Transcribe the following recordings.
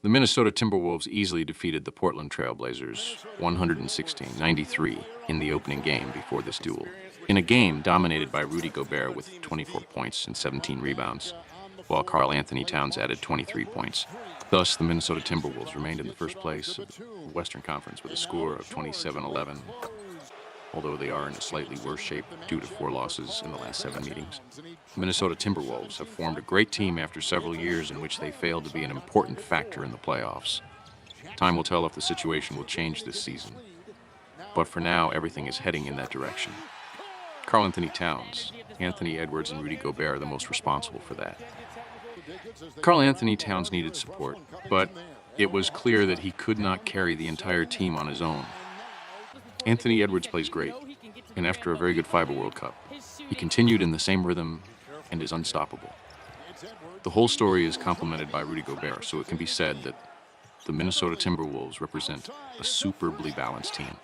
The Minnesota Timberwolves easily defeated the Portland Trail Blazers 116-93 in the opening game before this duel, in a game dominated by Rudy Gobert with 24 points and 17 rebounds, while Karl Anthony Towns added 23 points. Thus, the Minnesota Timberwolves remained in the first place of the Western Conference with a score of 27-11, although they are in a slightly worse shape due to 4 losses in the last 7 meetings. The Minnesota Timberwolves have formed a great team after several years in which they failed to be an important factor in the playoffs. Time will tell if the situation will change this season, but for now, everything is heading in that direction. Karl Anthony Towns, Anthony Edwards, and Rudy Gobert are the most responsible for that. Karl Anthony Towns needed support, but it was clear that he could not carry the entire team on his own. Anthony Edwards plays great, and after a very good FIBA World Cup, he continued in the same rhythm and is unstoppable. The whole story is complemented by Rudy Gobert, so it can be said that the Minnesota Timberwolves represent a superbly balanced team.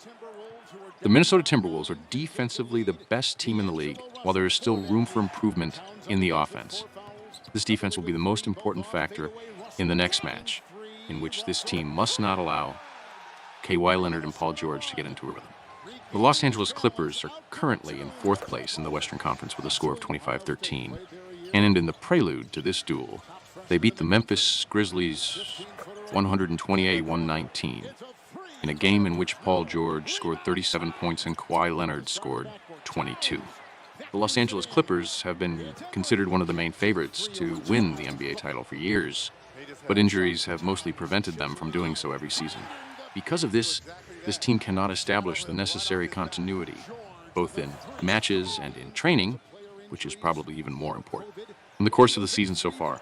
The Minnesota Timberwolves are defensively the best team in the league, while there is still room for improvement in the offense. This defense will be the most important factor in the next match, in which this team must not allow Kawhi Leonard and Paul George to get into a rhythm. The Los Angeles Clippers are currently in 4th place in the Western Conference with a score of 25-13. And in the prelude to this duel, they beat the Memphis Grizzlies 128-119 in a game in which Paul George scored 37 points and Kawhi Leonard scored 22. The Los Angeles Clippers have been considered one of the main favorites to win the NBA title for years, but injuries have mostly prevented them from doing so every season. Because of this, this team cannot establish the necessary continuity, both in matches and in training, which is probably even more important. In the course of the season so far,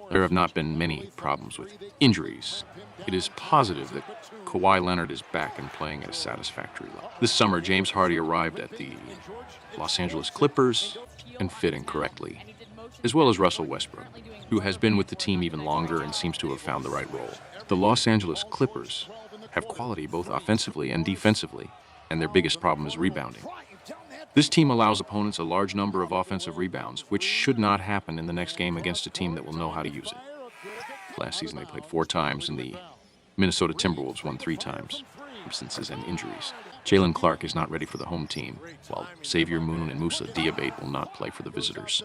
there have not been many problems with injuries. It is positive that Kawhi Leonard is back and playing at a satisfactory level. This summer, James Harden arrived at the Los Angeles Clippers and fit in correctly, as well as Russell Westbrook, who has been with the team even longer and seems to have found the right role. The Los Angeles Clippers have quality both offensively and defensively, and their biggest problem is rebounding. This team allows opponents a large number of offensive rebounds, which should not happen in the next game against a team that will know how to use it. Last season they played 4 times, and the Minnesota Timberwolves won 3 times, absences and injuries. Jalen Clark is not ready for the home team, while Xavier Moon and Moussa Diabate will not play for the visitors.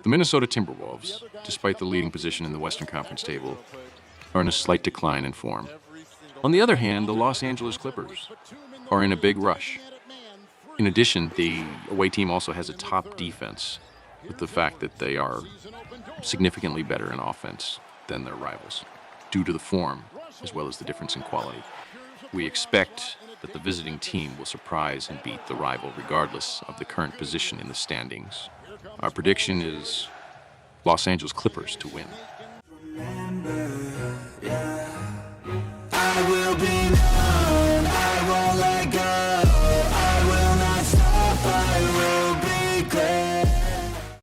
The Minnesota Timberwolves, despite the leading position in the Western Conference table, are in a slight decline in form. On the other hand, the Los Angeles Clippers are in a big rush. In addition, the away team also has a top defense, with the fact that they are significantly better in offense than their rivals, due to the form as well as the difference in quality. We expect that the visiting team will surprise and beat the rival regardless of the current position in the standings. Our prediction is Los Angeles Clippers to win.